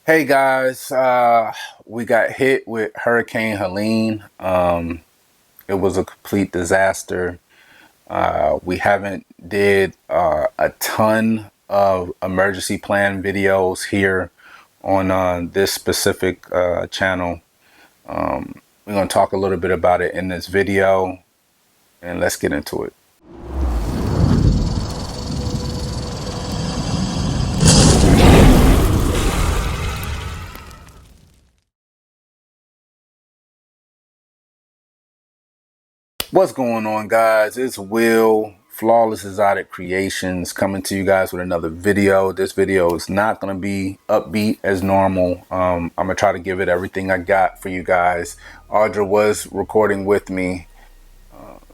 Hey guys, we got hit with Hurricane Helene. It was a complete disaster. We haven't did a ton of emergency plan videos here on this specific channel. We're going to talk a little bit about it in this video, and let's get into it. What's going on, guys? It's Will, Flawless Exotic Creations, coming to you guys with another video. This video is not going to be upbeat as normal. I'm going to try to give it everything I got for you guys. Audra was recording with me.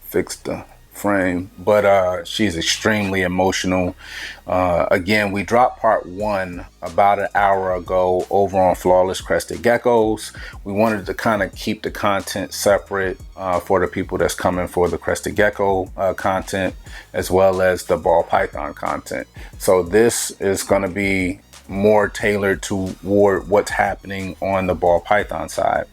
Fixed the frame, but she's extremely emotional. Again, we dropped part one about an hour ago over on Flawless Crested Geckos. We wanted to kind of keep the content separate for the people that's coming for the Crested Gecko content, as well as the ball python content. So this is going to be more tailored toward what's happening on the ball python side.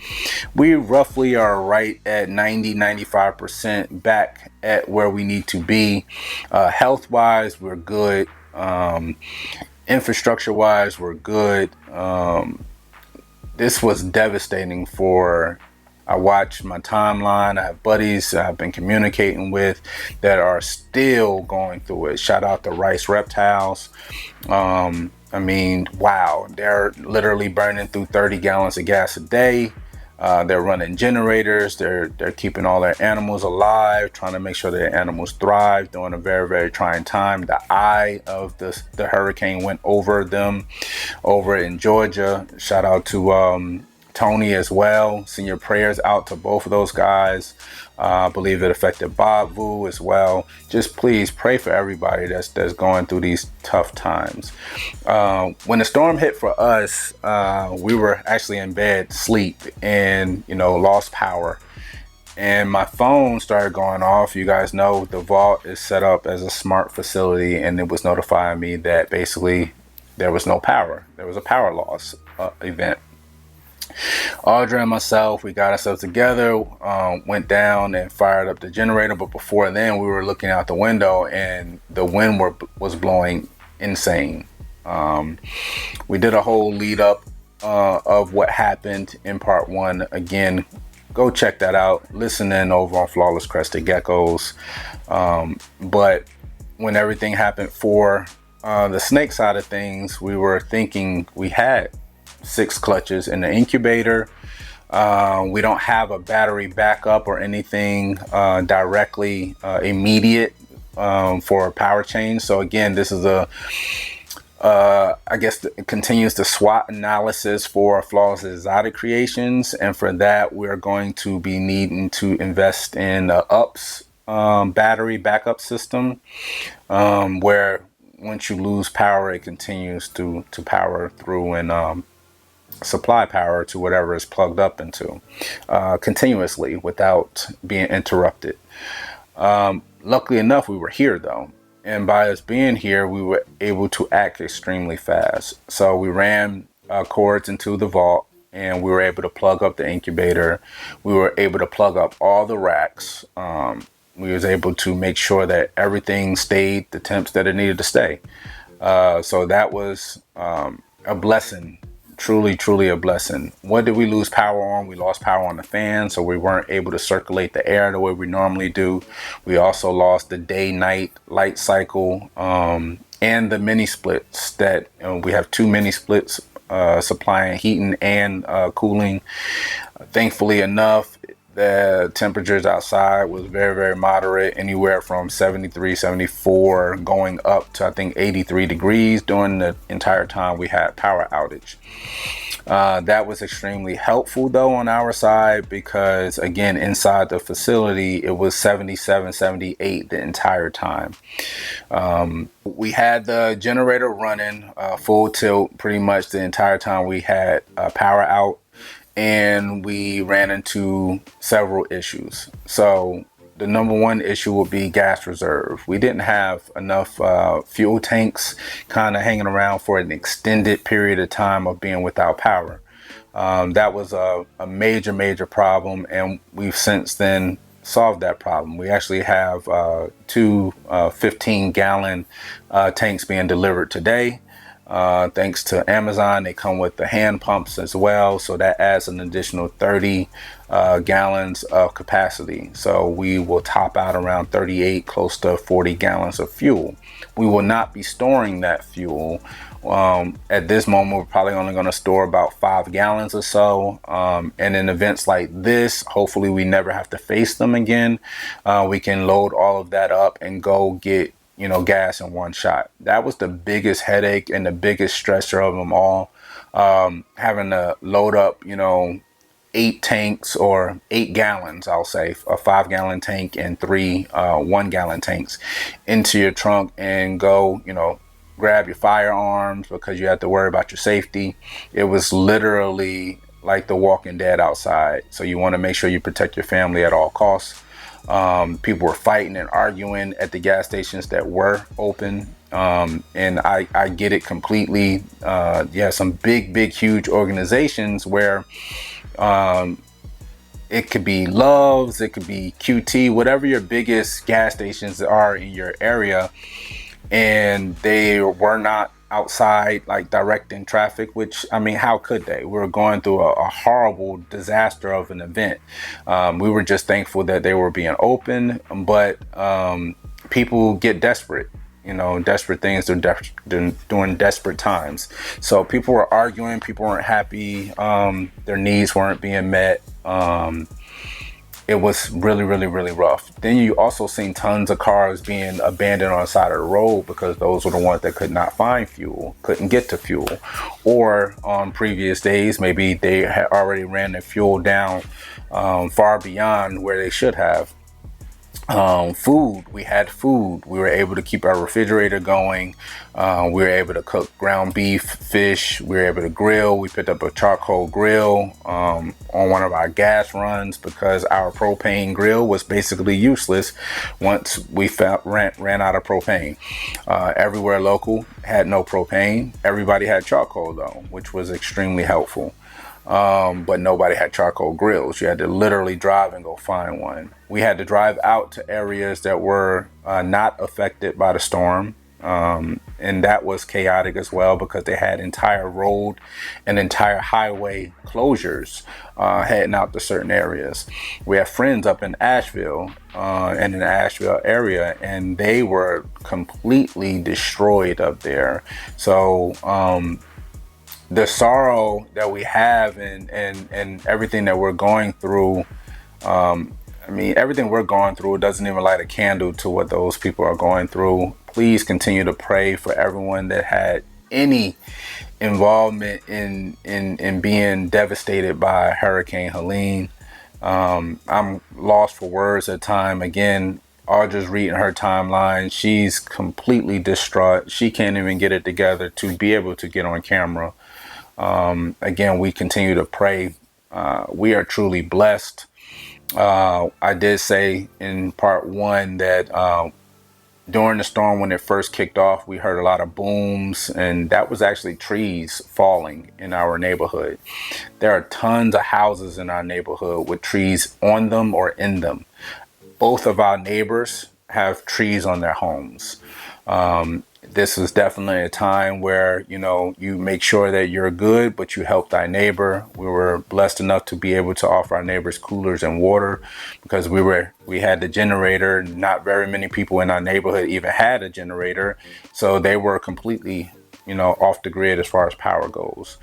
We roughly are right at 95% back at where we need to be. Health wise, we're good. Infrastructure wise, we're good. This was devastating for, I watch my timeline. I have buddies I've been communicating with that are still going through it. Shout out to Rice Reptiles. I mean, wow, they're literally burning through 30 gallons of gas a day. They're running generators. They're keeping all their animals alive, trying to make sure their animals thrive during a very, very trying time. The eye of the hurricane went over them over in Georgia. Shout out to Tony as well. Send your prayers out to both of those guys. I believe it affected Bob Vu as well. Just please pray for everybody that's going through these tough times. When the storm hit for us, we were actually in bed, sleep, and lost power. And my phone started going off. You guys know the vault is set up as a smart facility, and it was notifying me that basically there was no power. There was a power loss event. Audra and myself, we got ourselves together, went down and fired up the generator. But before then, we were looking out the window and the wind was blowing insane. We did a whole lead up of what happened in part one. Again, go check that out. Listen in over on Flawless Crested Geckos. But when everything happened for the snake side of things, we were thinking we had 6 clutches in the incubator. We don't have a battery backup or anything directly immediate for a power change. So again, this is I guess it continues the SWOT analysis for Flawless Exotic Creations, and for that we're going to be needing to invest in UPS battery backup system, where once you lose power, it continues to power through and supply power to whatever is plugged up into continuously without being interrupted. Luckily enough, we were here though, and by us being here, we were able to act extremely fast. So we ran cords into the vault, and we were able to plug up the incubator. We were able to plug up all the racks. We was able to make sure that everything stayed the temps that it needed to stay. So that was a blessing. Truly a blessing. What did we lose power on? We lost power on the fan, so we weren't able to circulate the air the way we normally do. We also lost the day-night light cycle and the mini splits that we have 2 mini splits supplying heating and cooling. Thankfully enough, the temperatures outside was very, very moderate, anywhere from 73, 74 going up to I think 83 degrees during the entire time we had power outage. That was extremely helpful though on our side, because again, inside the facility it was 77, 78 the entire time. We had the generator running full tilt pretty much the entire time we had power out, and we ran into several issues. So the number one issue would be gas reserve. We didn't have enough fuel tanks kind of hanging around for an extended period of time of being without power. That was a major problem, and we've since then solved that problem. We actually have two 15-gallon tanks being delivered today. Thanks to Amazon, they come with the hand pumps as well, so that adds an additional 30 gallons of capacity. So we will top out around 38, close to 40 gallons of fuel. We will not be storing that fuel. At this moment, we're probably only going to store about 5 gallons or so. And in events like this, hopefully we never have to face them again. We can load all of that up and go get gas in one shot. That was the biggest headache and the biggest stressor of them all. Having to load up, 8 tanks or 8 gallons, I'll say, a 5-gallon tank and 3 1-gallon tanks into your trunk and go, grab your firearms because you have to worry about your safety. It was literally like The Walking Dead outside. So you want to make sure you protect your family at all costs. People were fighting and arguing at the gas stations that were open. And I get it completely. Some big, huge organizations where it could be Love's, it could be QT, whatever your biggest gas stations are in your area. And they were not outside like directing traffic, which, I mean, how could they? We were going through a horrible disaster of an event. We were just thankful that they were being open, but people get desperate. Desperate things during desperate times. So people were arguing, people weren't happy, their needs weren't being met. It was really rough. Then you also seen tons of cars being abandoned on the side of the road because those were the ones that could not find fuel, couldn't get to fuel. Or on previous days, maybe they had already ran the fuel down far beyond where they should have. Food, we had food. We were able to keep our refrigerator going. We were able to cook ground beef, fish. We were able to grill. We picked up a charcoal grill on one of our gas runs because our propane grill was basically useless once we ran out of propane. Everywhere local had no propane. Everybody had charcoal though, which was extremely helpful. But nobody had charcoal grills. You had to literally drive and go find one. We had to drive out to areas that were not affected by the storm. And that was chaotic as well because they had entire road and entire highway closures heading out to certain areas. We have friends up in Asheville and in the Asheville area, and they were completely destroyed up there. So the sorrow that we have and everything that we're going through, everything we're going through doesn't even light a candle to what those people are going through. Please continue to pray for everyone that had any involvement in being devastated by Hurricane Helene. I'm lost for words at time. Again, Audra's reading her timeline. She's completely distraught. She can't even get it together to be able to get on camera. Again, we continue to pray. We are truly blessed. I did say in part 1 that during the storm, when it first kicked off, we heard a lot of booms, and that was actually trees falling in our neighborhood. There are tons of houses in our neighborhood with trees on them or in them. Both of our neighbors have trees on their homes. This is definitely a time where, you make sure that you're good, but you help thy neighbor. We were blessed enough to be able to offer our neighbors coolers and water because we had the generator. Not very many people in our neighborhood even had a generator. So they were completely, off the grid as far as power goes.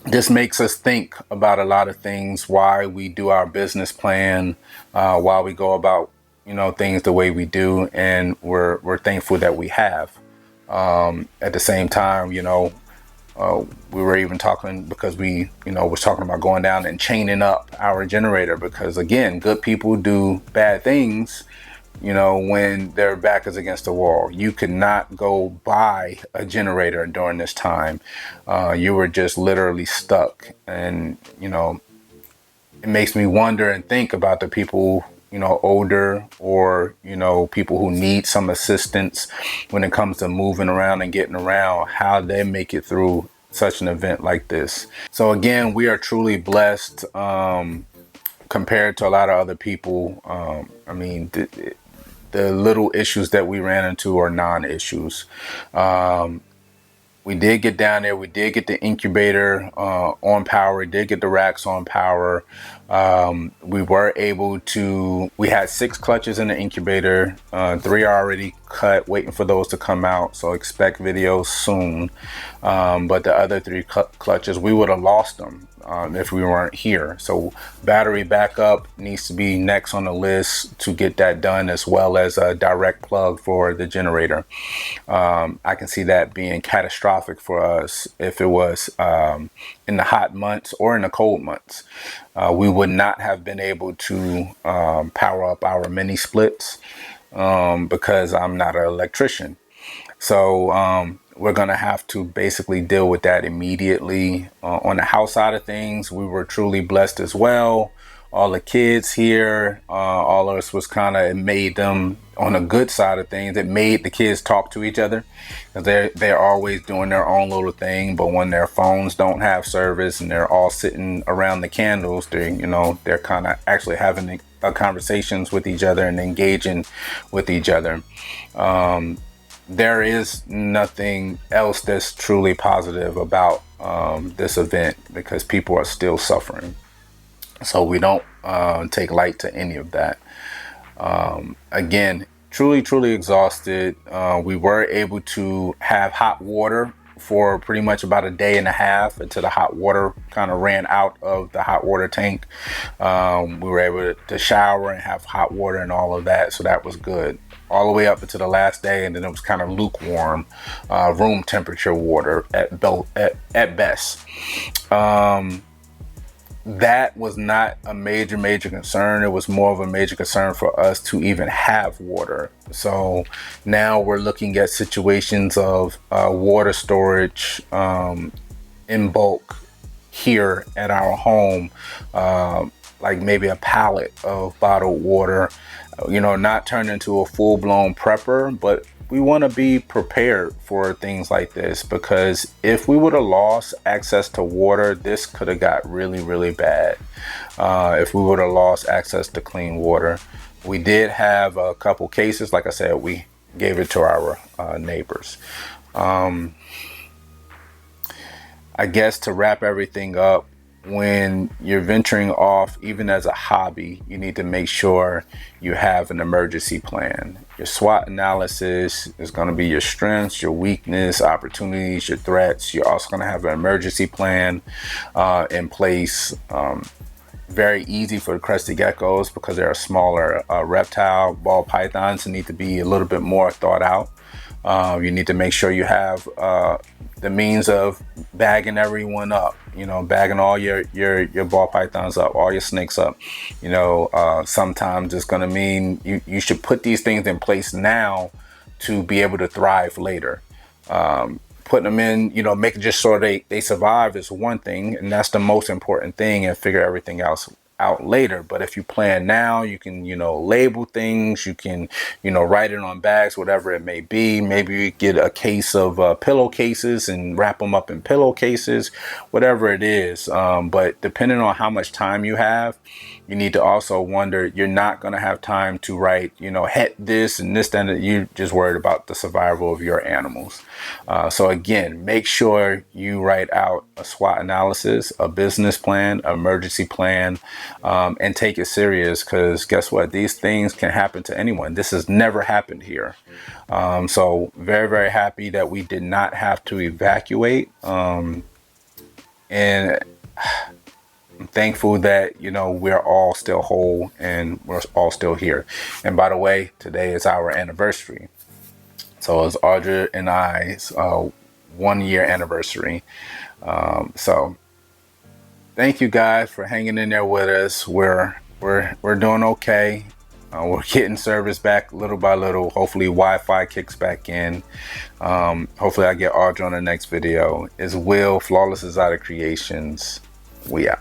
This makes us think about a lot of things, why we do our business plan, why we go about things the way we do, and we're thankful that we have. At the same time, we were even talking because we, was talking about going down and chaining up our generator because, again, good people do bad things, when their back is against the wall. You could not go buy a generator during this time. You were just literally stuck. And, it makes me wonder and think about the people older, or people who need some assistance when it comes to moving around and getting around, how they make it through such an event like this. So again, we are truly blessed compared to a lot of other people. I mean, the little issues that we ran into are non-issues. We did get down there. We did get the incubator on power. We did get the racks on power. We were able to, we had 6 clutches in the incubator. 3 are already cut, waiting for those to come out. So expect videos soon. But the other 3 clutches, we would have lost them if we weren't here. So battery backup needs to be next on the list to get that done, as well as a direct plug for the generator. I can see that being catastrophic for us if it was in the hot months or in the cold months. We would not have been able to power up our mini splits because I'm not an electrician. So we're going to have to basically deal with that immediately. On the house side of things, we were truly blessed as well. All the kids here, all of us was kind of, it made them, on the good side of things, it made the kids talk to each other. They're always doing their own little thing, but when their phones don't have service and they're all sitting around the candles, they're kind of actually having conversations with each other and engaging with each other. There is nothing else that's truly positive about this event, because people are still suffering. So we don't take light to any of that. Again, truly exhausted. We were able to have hot water for pretty much about a day and a half until the hot water kind of ran out of the hot water tank. We were able to shower and have hot water and all of that, so that was good. All the way up until the last day, and then it was kind of lukewarm, room temperature water at best. That was not a major concern. It was more of a major concern for us to even have water. So now we're looking at situations of water storage in bulk here at our home, like maybe a pallet of bottled water, not turn into a full-blown prepper, but we want to be prepared for things like this, because if we would have lost access to water, this could have got really bad. If we would have lost access to clean water. We did have a couple cases. Like I said, we gave it to our neighbors. I guess to wrap everything up, when you're venturing off, even as a hobby, you need to make sure you have an emergency plan. Your SWOT analysis is going to be your strengths, your weakness, opportunities, your threats. You're also going to have an emergency plan in place. Very easy for the crested geckos because they're a smaller reptile. Ball pythons need to be a little bit more thought out. You need to make sure you have the means of bagging everyone up, bagging all your ball pythons up, all your snakes up. Sometimes it's going to mean you should put these things in place now to be able to thrive later. Putting them in, making just sure they survive is one thing, and that's the most important thing, and figure everything else out later. But if you plan now, you can label things, you can write it on bags, whatever it may be. Maybe you get a case of pillowcases and wrap them up in pillowcases, whatever it is. But depending on how much time you have, you need to also wonder, you're not going to have time to write het this and this, then you're just worried about the survival of your animals. So again, make sure you write out a SWOT analysis, a business plan, emergency plan, and take it serious, because guess what? These things can happen to anyone. This has never happened here. So very happy that we did not have to evacuate. And I'm thankful that, we're all still whole and we're all still here. And by the way, today is our anniversary. So it's Audra and I's 1-year anniversary. So thank you guys for hanging in there with us. We're doing okay. We're getting service back little by little. Hopefully Wi-Fi kicks back in. Hopefully I get Audra on the next video. It's Will, Flawless Exotic Creations. We out.